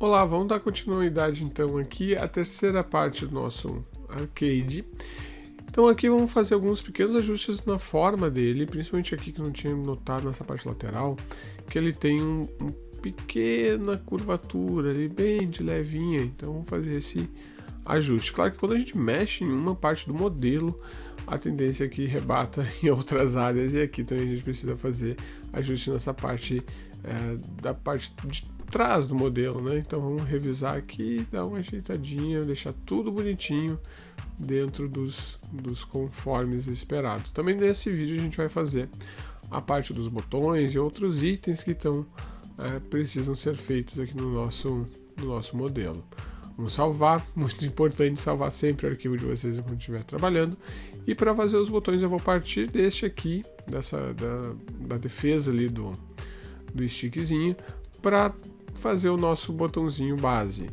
Olá, vamos dar continuidade então aqui à terceira parte do nosso arcade. Então aqui vamos fazer alguns pequenos ajustes na forma dele, principalmente aqui que não tinha notado nessa parte lateral, que ele tem uma pequena curvatura ali, bem de levinha, então vamos fazer esse ajuste. Claro que quando a gente mexe em uma parte do modelo, a tendência é que rebata em outras áreas, e aqui também a gente precisa fazer ajuste nessa parte da parte de trás do modelo, né? Então vamos revisar aqui, dar uma ajeitadinha, deixar tudo bonitinho dentro dos conformes esperados. Também nesse vídeo a gente vai fazer a parte dos botões e outros itens que precisam ser feitos aqui no nosso modelo. Vamos salvar, muito importante salvar sempre o arquivo de vocês enquanto estiver trabalhando. E para fazer os botões eu vou partir deste aqui, da defesa ali do stickzinho, para fazer o nosso botãozinho base.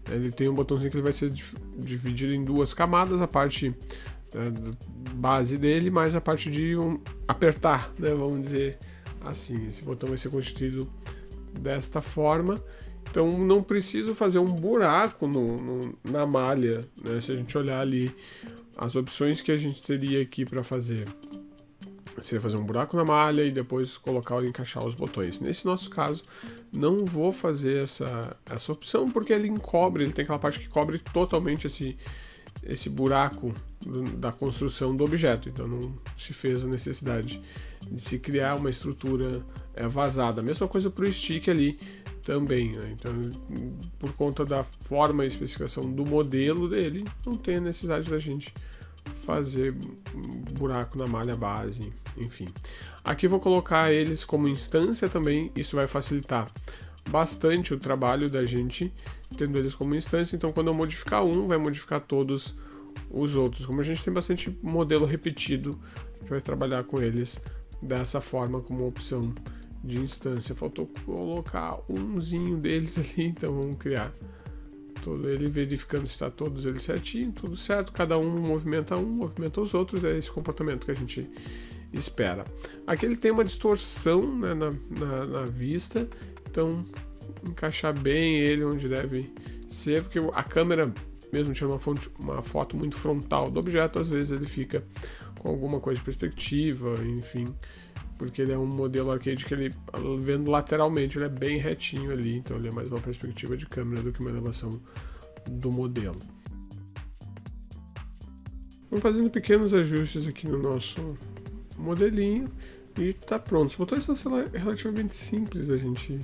Ele tem um botãozinho que ele vai ser dividido em duas camadas, a parte base dele, mais a parte de apertar, né, vamos dizer assim. Esse botão vai ser constituído desta forma. Então não preciso fazer um buraco na malha, né? Se a gente olhar ali as opções que a gente teria aqui para fazer, seria fazer um buraco na malha e depois colocar e encaixar os botões. Nesse nosso caso, não vou fazer essa opção, porque ele encobre, ele tem aquela parte que cobre totalmente esse buraco da construção do objeto. Então não se fez a necessidade de se criar uma estrutura vazada. A mesma coisa para o stick ali também, né? Então, por conta da forma e especificação do modelo dele, não tem a necessidade da gente fazer buraco na malha base, enfim. Aqui vou colocar eles como instância também, isso vai facilitar bastante o trabalho da gente, tendo eles como instância. Então quando eu modificar um, vai modificar todos os outros. Como a gente tem bastante modelo repetido, a gente vai trabalhar com eles dessa forma como opção de instância. Faltou colocar umzinho deles ali, então vamos criar todo ele, verificando se está todos eles certinho, tudo certo, cada um movimenta os outros, é esse comportamento que a gente espera. Aqui ele tem uma distorção, né, na vista, então encaixar bem ele onde deve ser, porque a câmera, mesmo tirando uma foto muito frontal do objeto, às vezes ele fica com alguma coisa de perspectiva, enfim, porque ele é um modelo arcade que ele, vendo lateralmente, ele é bem retinho ali, então ele é mais uma perspectiva de câmera do que uma elevação do modelo. Vamos fazendo pequenos ajustes aqui no nosso modelinho e tá pronto. Os botões são relativamente simples da gente,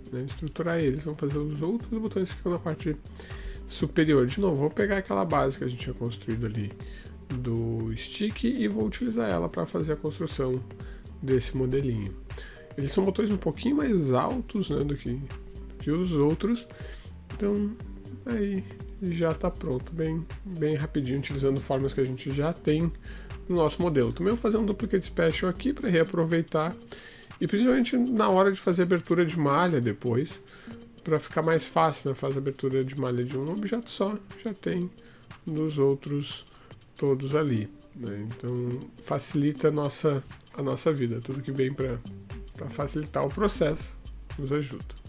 né, estruturar eles. Vamos fazer os outros botões que ficam na parte superior. De novo, vou pegar aquela base que a gente tinha construído ali do stick e vou utilizar ela para fazer a construção desse modelinho. Eles são botões um pouquinho mais altos, né, do que os outros, então aí já está pronto, bem rapidinho, utilizando formas que a gente já tem no nosso modelo. Também vou fazer um duplicate special aqui para reaproveitar, e principalmente na hora de fazer abertura de malha depois, para ficar mais fácil, né, fazer abertura de malha de um objeto só, já tem dos outros todos ali, né? Então facilita a nossa vida, tudo que vem para facilitar o processo nos ajuda.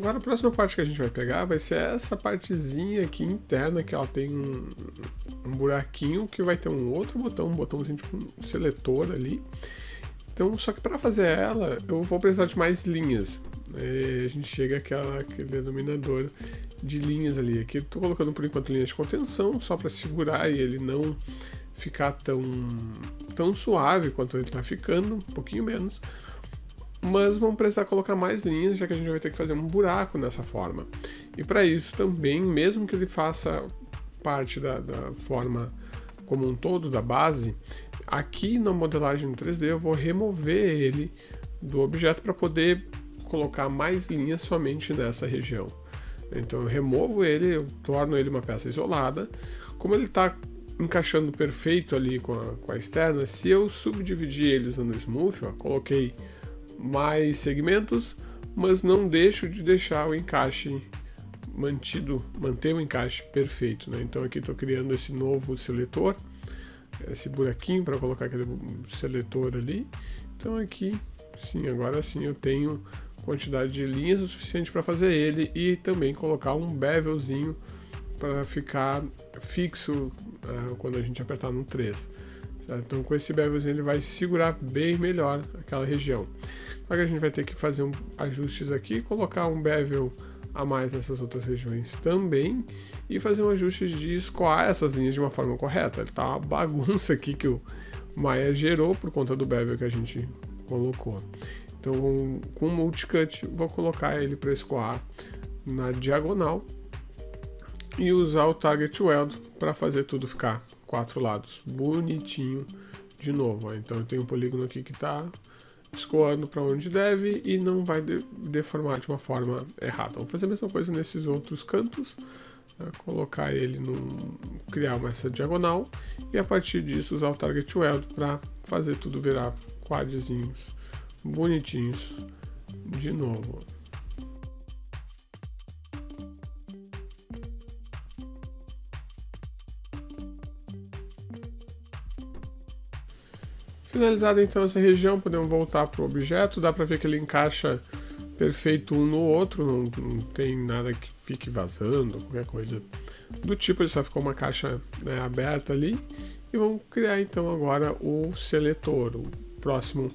Agora a próxima parte que a gente vai pegar vai ser essa partezinha aqui interna, que ela tem um buraquinho que vai ter um outro botão, um botãozinho de seletor ali. Então, só que para fazer ela, eu vou precisar de mais linhas. A gente chega àquele denominador de linhas ali. Aqui eu estou colocando por enquanto linhas de contenção, só para segurar e ele não ficar tão suave quanto ele está ficando, um pouquinho menos. Mas vamos precisar colocar mais linhas, já que a gente vai ter que fazer um buraco nessa forma. E para isso também, mesmo que ele faça parte da forma como um todo, da base, aqui na modelagem no 3D eu vou remover ele do objeto para poder colocar mais linhas somente nessa região. Então eu removo ele, eu torno ele uma peça isolada. Como ele está encaixando perfeito ali com a externa, se eu subdividir ele usando o Smooth, coloquei mais segmentos, mas não deixo de deixar o encaixe manter o encaixe perfeito, né? Então aqui estou criando esse novo seletor, esse buraquinho para colocar aquele seletor ali. Então aqui, sim, agora sim eu tenho quantidade de linhas o suficiente para fazer ele e também colocar um bevelzinho para ficar fixo quando a gente apertar no 3. Certo? Então com esse bevelzinho ele vai segurar bem melhor aquela região. Só que a gente vai ter que fazer ajustes aqui, colocar um bevel a mais nessas outras regiões também e fazer um ajuste de escoar essas linhas de uma forma correta. Ele tá uma bagunça aqui que o Maya gerou por conta do bevel que a gente colocou. Então com o multicut vou colocar ele para escoar na diagonal e usar o target weld para fazer tudo ficar 4 lados bonitinho de novo. Então eu tenho um polígono aqui que está escoando para onde deve e não vai deformar de uma forma errada. Vou fazer a mesma coisa nesses outros cantos, colocar ele criar essa diagonal e a partir disso usar o target weld para fazer tudo virar quadzinhos bonitinhos de novo. Finalizada então essa região, podemos voltar para o objeto, dá para ver que ele encaixa perfeito um no outro, não tem nada que fique vazando, qualquer coisa do tipo, ele só ficou uma caixa aberta ali. E vamos criar então agora o seletor, o próximo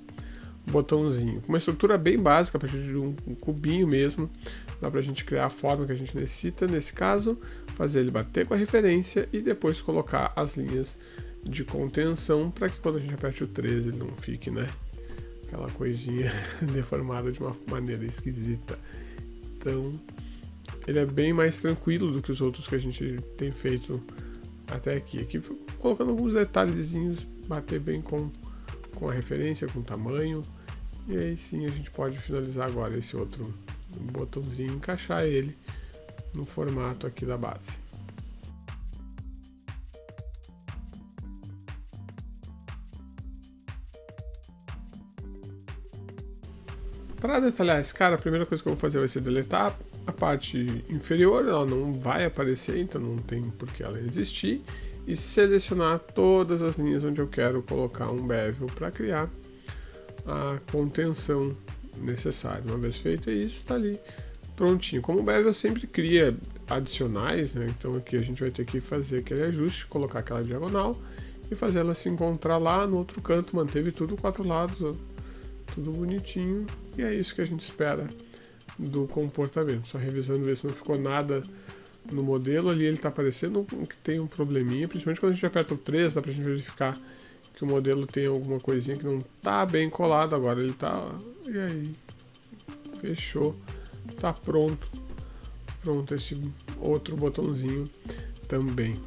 botãozinho. Uma estrutura bem básica, a partir de um cubinho mesmo, dá pra gente criar a forma que a gente necessita, nesse caso, fazer ele bater com a referência e depois colocar as linhas de contenção para que quando a gente aperte o 13 ele não fique, aquela coisinha deformada de uma maneira esquisita. Então, ele é bem mais tranquilo do que os outros que a gente tem feito até aqui. Aqui colocando alguns detalhezinhos, bater bem com a referência, com o tamanho. E aí sim a gente pode finalizar agora esse outro botãozinho, encaixar ele no formato aqui da base. Para detalhar esse cara, a primeira coisa que eu vou fazer vai ser deletar a parte inferior, ela não vai aparecer, então não tem por que ela existir, e selecionar todas as linhas onde eu quero colocar um bevel para criar a contenção necessária. Uma vez feito isso, está ali prontinho. Como o bevel sempre cria adicionais, então aqui a gente vai ter que fazer aquele ajuste, colocar aquela diagonal e fazer ela se encontrar lá no outro canto. Manteve tudo 4 lados, ó, tudo bonitinho, e é isso que a gente espera do comportamento. Só revisando, ver se não ficou nada no modelo ali, ele está aparecendo que tem um probleminha, principalmente quando a gente aperta o 3, dá pra gente verificar que o modelo tem alguma coisinha que não tá bem colado. Agora ele tá, e aí, fechou, tá pronto esse outro botãozinho também.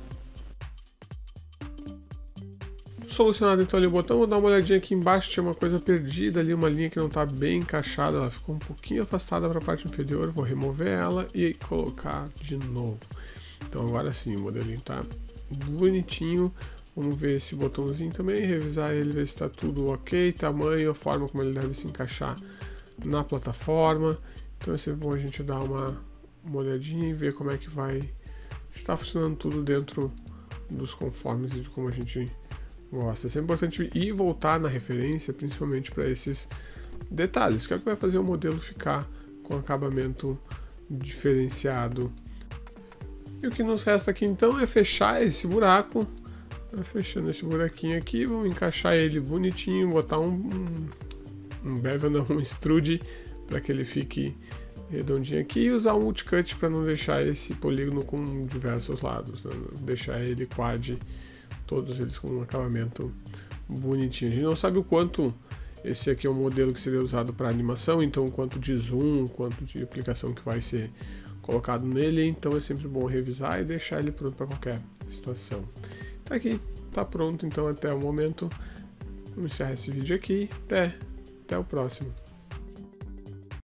Solucionado então ali o botão, vou dar uma olhadinha aqui embaixo, tinha uma coisa perdida ali, uma linha que não está bem encaixada, ela ficou um pouquinho afastada para a parte inferior, vou remover ela e colocar de novo. Então agora sim, o modelinho está bonitinho. Vamos ver esse botãozinho também, revisar ele, ver se está tudo ok, tamanho, a forma como ele deve se encaixar na plataforma. Então é sempre bom a gente dar uma olhadinha e ver como é que vai estar funcionando tudo dentro dos conformes e de como a gente gosta. É sempre importante ir voltar na referência, principalmente para esses detalhes, que é o que vai fazer o modelo ficar com acabamento diferenciado. E o que nos resta aqui então é fechar esse buraco. Fechando esse buraquinho aqui, vamos encaixar ele bonitinho, botar um bevel, não, um extrude, para que ele fique redondinho aqui, e usar um multicut para não deixar esse polígono com diversos lados, deixar ele quad, todos eles com um acabamento bonitinho. A gente não sabe o quanto esse aqui é um modelo que seria usado para animação, então quanto de zoom, quanto de aplicação que vai ser colocado nele, então é sempre bom revisar e deixar ele pronto para qualquer situação. Tá aqui, tá pronto então até o momento. Vamos encerrar esse vídeo aqui, até o próximo.